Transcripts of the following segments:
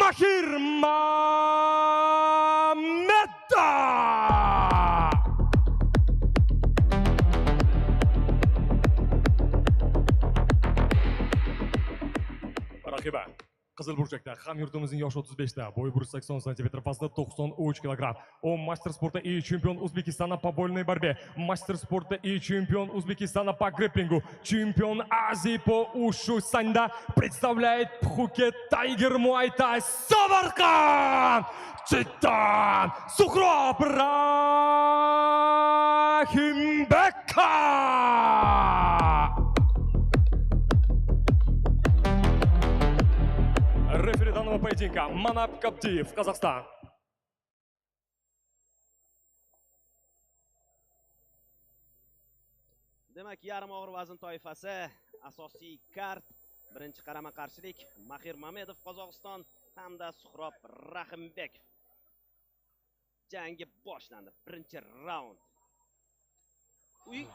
Mahir Mamedov. Raqiba Qizil burchakda hamyurtimizning yoshi 35 da, bo'yi 180 см, vazni 93 kg. Он мастер спорта и чемпион Узбекистана по вольной борьбе, мастер спорта и чемпион Узбекистана по грэпплингу, чемпион Азии по ушу санда, представляет Пхукет Тайгер Муай Тай Самарканд, Читан Сухроб Рахимбеков. Рефери данного поединка Манап Кабдиев, Казахстан. Demak, yarim og'ir vazn toifasi asosiy kart. Birinchi qarama-qarshilik Mahir Mamedov Qozog'iston hamda Suhrob Rahimbekov. Jangi boshlandi. Birinchi raund. Uy.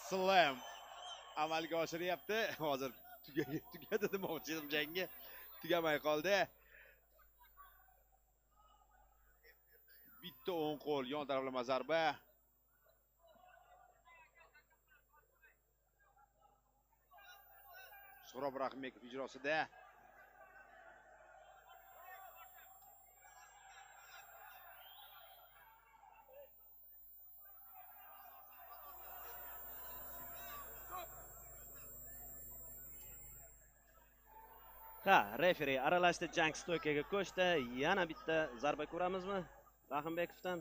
Slam amalga oshiryapti. Hozir tugadi demoqchi edim jangi. Tugamay qoldi. Bitta o'ng qo'l yon taraflama zarba. Suhrob Rahimbekov ijrosida. Ha, referi aralashdi, jang stoykaga ko'chdi. Yana bitta zarba ko'ramizmi Rahimbekovdan?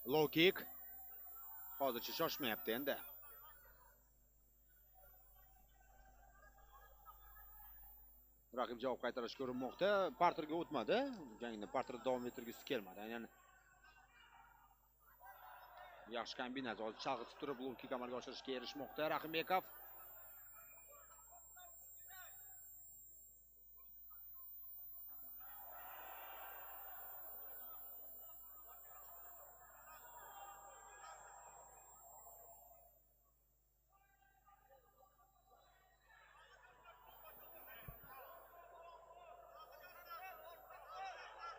Low kick. Hozircha shoshmayapti endi. Raqib javob qaytarish ko'rinmoqda. Parterga o'tmadi. Jangni parterda davom ettirgisi kelmadi. Aynan yaxshi kombinatsiya. Hozir chalg'itib turib low kick amalga oshirishga erishmoqda Rahimbekov.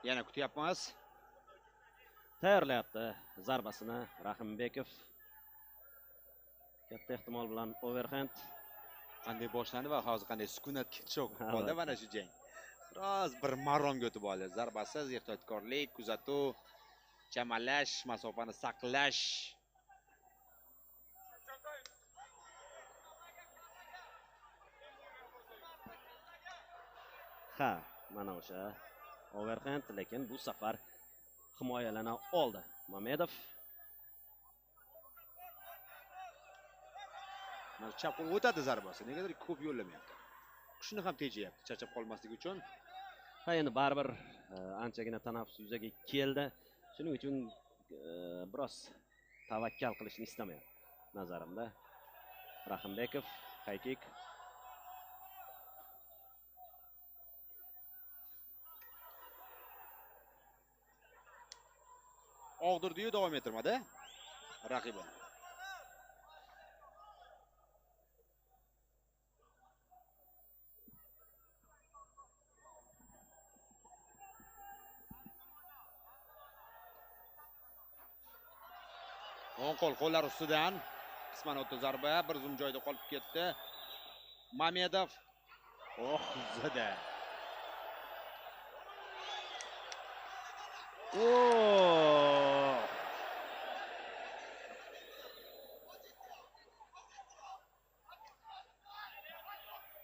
Yana kutyapmiz. Tayyorlayapti zarbasini Rahimbekov. Katta ehtimol bilan overhand. Qanday boshlandi va hozir qanday sukunatga cho'kib qoldi mana shu jang. Biroz bir maromga o'tib oldi. Zarbasiz ehtiyotkorlik, kuzatuv, chamallash, masofani saqlash. Ha, mana o'sha overhand, lekin bu safar himoyalana oldi Mamedov. Mana chap qo'l o'tadi zarbasi. Negadir ko'p yo'llamayapti. Qushni ham tejayapti, charchab qolmasligi uchun. Ha, endi baribir anchagina tanaffus yuzaga keldi. Shuning uchun biroz tavakkal qilishni istamayapti nazarimda. Rahimbekov, high kick. Og'dirdi-yu davom ettirmadi raqibi. O'ng qo'l qo'llar ustidan qisman o'tdi zarba, bir zum joyda qolib ketdi. Mamedov zada.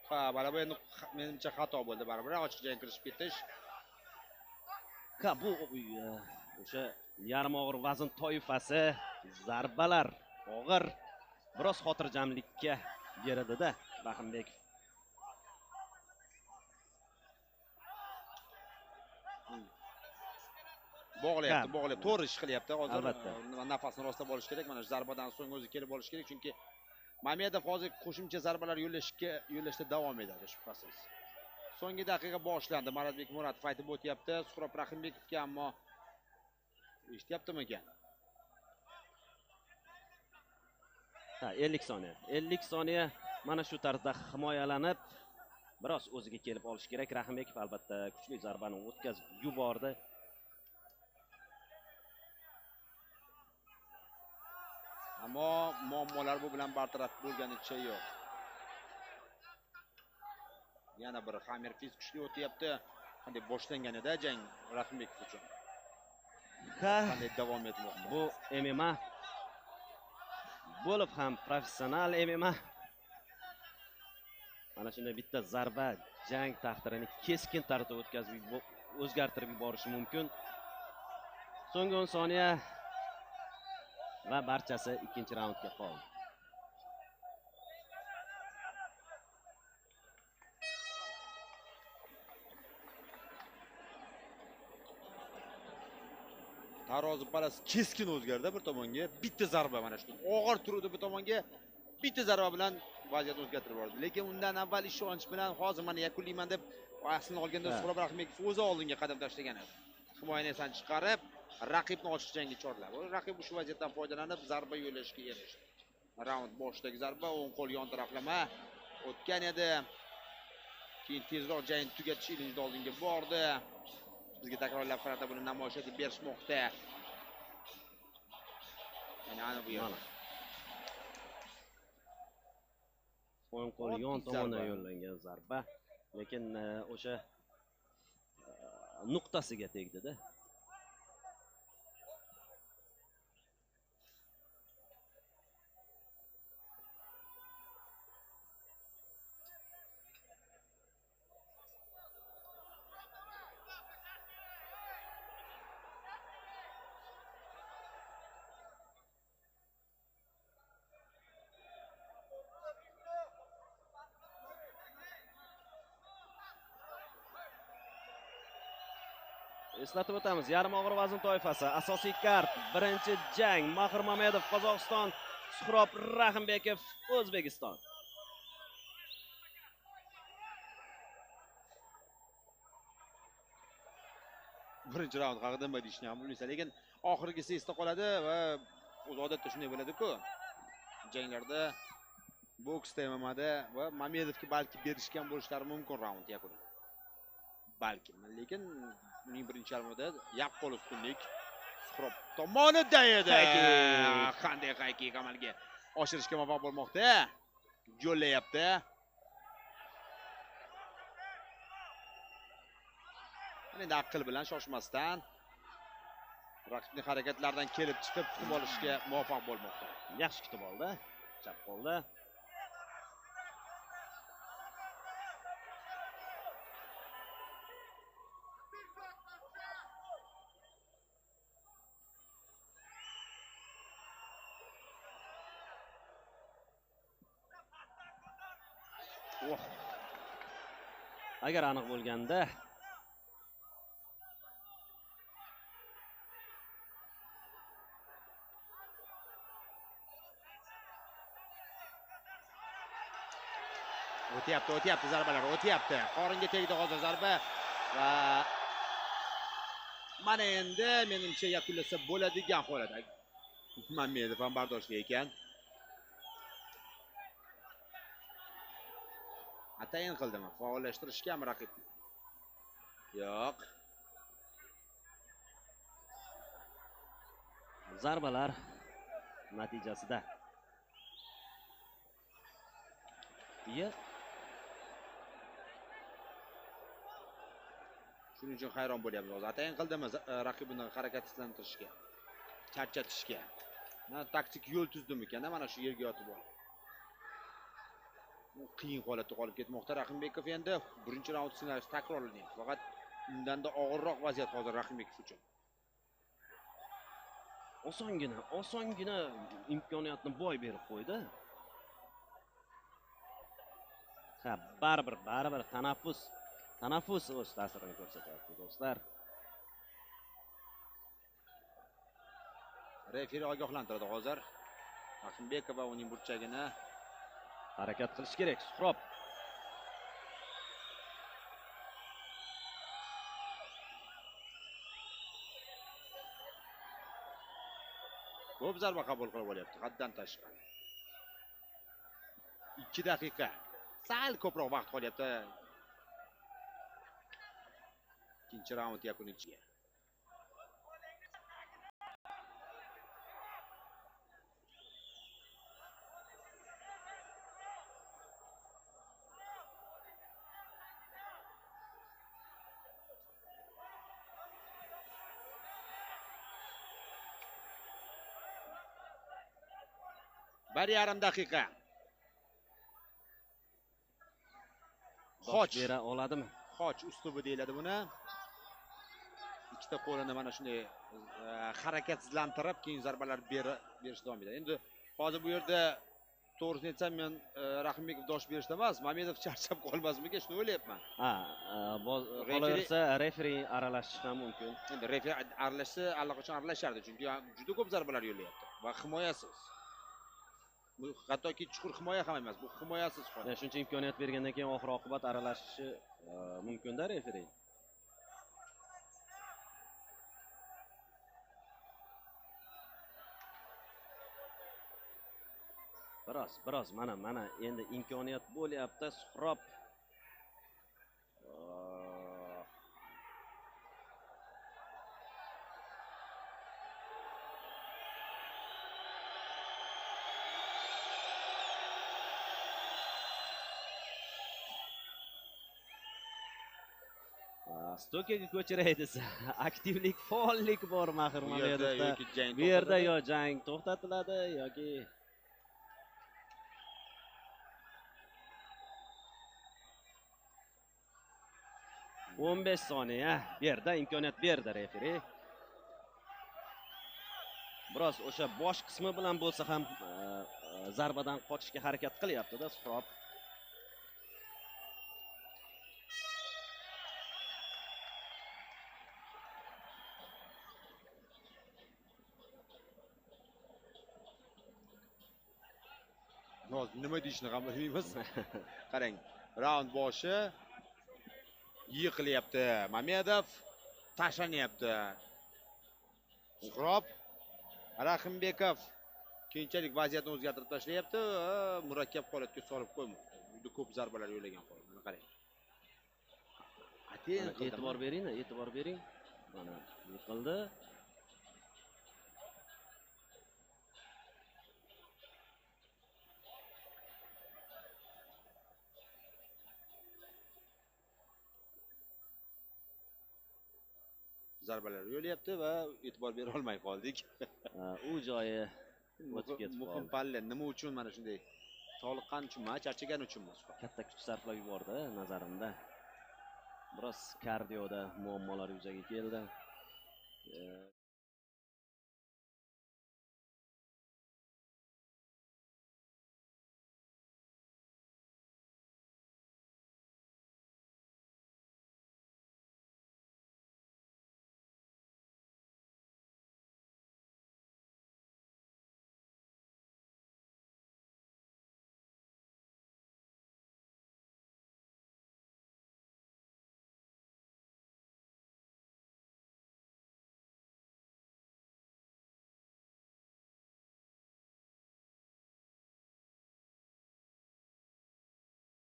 Ha, mana bu endi menimcha xato bo'ldi baribir. Ochiq jang kirishib ketish. Ha, bu o'sha yarim og'ir vazn toifasi zarbalar og'ir, biroz xotirjamlikka beradi-da Rahimbekov. Bog'layapti, to'g'ri ish qilyapti. Hozir nafasini rostlab olish kerak. Mana shu zarbadan so'ng o'zi kelib olish kerak, chunki Mamedov hozir qo'shimcha zarbalar yo'llashda davom etadi shubhasiz. So'nggi daqiqa boshlandi. Maratbek Muratov aytib o'tyapti. Suhrob Rahimbekovga, ammo eshityaptimi ekan? Ha, 50 soniya. 50 soniya mana shu tarzda himoyalanib biroz o'ziga kelib olish kerak. Rahimbekov albatta kuchli zarbani o'tkazib yubordi. Ammo muammolar bu bilan bartaraf bo'lganicha yo'q. Yana bir Xamir Fiz kuchli o'tyapti. Qanday boshlangan edi jang Rahimbekov uchun. Qanday davom etmoqda? Bu MMA bo'lib ham professional MMA. Mana shunday bitta zarba jang taqdirini keskin tarzda o'zgartirib yuborishi mumkin. So'nggi 10 soniya va barchasi ikkinchi raundga qoldi. Tarozi palasi keskin o'zgardi bir tomonga. Bitta zarba mana shu. Og'ir turdi bir tomonga. Bitta zarba bilan vaziyatni o'zgartirib yubordi. Lekin undan avval ishonch bilan hozir mana yakunlayman deb aslini olganda Suhrob Rahimbekov o'zi oldinga qadam tashlagan edi. Himoyani esa chiqarib, raqibni ochiq jangga chorladi. Raqib shu vaziyatdan foydalanib zarba yo'llashga erishdi. Raund boshidagi zarba, o'ng qo'l yon taraflama o'tgan edi. Keyin tezroq jangni tugatish ilinjida oldinga bordi. Bizga takrorlab qarata buni namoyish etib berishmoqda. Mana bu yerda. O'ng qo'l yon tomondan yo'llangan zarba, lekin o'sha nuqtasiga tegdi-da. Eslatib o'tamiz, yarim og'ir vazn toifasi asosiy kart, birinchi jang Mahir Mamedov Qozog'iston, Suhrob Rahimbekov O'zbekiston. Birinchi raund haqida nima deyishni ham bilmaysan, lekin oxirgisi esda qoladi va o'z odatda shunday bo'ladi-ku. Janglarda, boksda, MMAda va Mamedovga balki berishgan bo'lishlari mumkin raund yakuni. Balki, lekin uning birinchi yarmida yaqqol ustunlik Suhrob tomonidan edi. Qanday haqiqiy amalga oshirishga muvaffaq bo'lmoqda. Yo'llayapti. Endi aql bilan shoshmasdan raqibning harakatlaridan kelib chiqib kutib olishga muvaffaq bo'lmoqda. Yaxshi kutib oldi. Chap qo'lda. Agar aniq bo'lganda o'tyapti zarbalar, o'tyapti. Qoringa tegdi hozir zarba va mana endi menimcha yakunlasa bo'ladigan holat. Mamedov ham bardoshli ekan. Atayin qildimi? Faollashtirishgami raqibni? Yo'q. zarbalar natijasida shuning uchun hayron bo'lyapmiz. Hozir atayin qildimi raqibini harakatlantirishga, charchatishga. Taktik yo'l tuzdimikan, mana shu yerga yotib oldi. Qiyin holatda qolib ketmoqda Rahimbekov endi birinchi raund ssenariysi takrorlanyapti. Faqat undanda og'irroq vaziyat hozir Rahimbekov uchun. Osongina imkoniyatni boy berib qo'ydi. Ha, baribir tanaffus o'z ta'sirini ko'rsatyapti, do'stlar. Referi ogohlantiradi hozir. Rahimbekov va uning burchagini Harakat qilish kerak Suhrob. Ko'p zarba qabul qilib olyapti, haddan tashqari. 2 daqiqa. Sal ko'proq vaqt qolyapti. Ikkinchi raund yakuniga. Bir yarim daqiqa. Dosh bera oladimi? Xoch uslubi deyiladi buni. Ikkita qo'lini mana shunday harakatsizlantirib, keyin zarbalar berish davom etadi. Endi hozir bu yerda to'g'risini aytsam, men Rahimbekov dosh berishda emas, Mamedov charchab qolmasmikan, shuni o'ylayapman. Qolaversa referi aralashishi ham mumkin. Endi referi aralashsa, allaqachon aralashardi, chunki juda ko'p zarbalar yo'llayapti va himoyasiz. Bu hattoki chuqur himoya ham emas, bu himoyasiz holat. Shuncha imkoniyat bergandan keyin oxir oqibat aralashishi mumkin-da referi. Biroz mana endi imkoniyat bo'lyapti. Suhrob Stokaga ko'chiray desa, aktivlik, faollik bor Mahir Mamedovda. Bu yerda yo jang to'xtatiladi yoki 15 soniya bu yerda imkoniyat berdi referi. Biroz o'sha bosh qismi bilan bo'lsa ham zarbadan qochishga harakat qilyapti-da Suhrob. Hozir nima deyishni ham bilmaymiz. Qarang, raund boshi yiqilyapti. Mamedov tashlanyapti. Suhrob Rahimbekov keyinchalik vaziyatni o'zgartirib tashlayapti. Murakkab holatga solib qo'ymoqda. Juda ko'p zarbalar yo'llagan holat. Mana qarang. E'tibor bering. Mana yiqildi. Zarbalar yo'lyapti va e'tibor bera olmay qoldik. U joyi o'tib ketdi. Muhim palla nima uchun mana shunday toliqqan uchunmi, charchagan uchunmi? Katta kuch sarflab yubordi nazarimda. Biroz kardioda muammolar yuzaga keldi.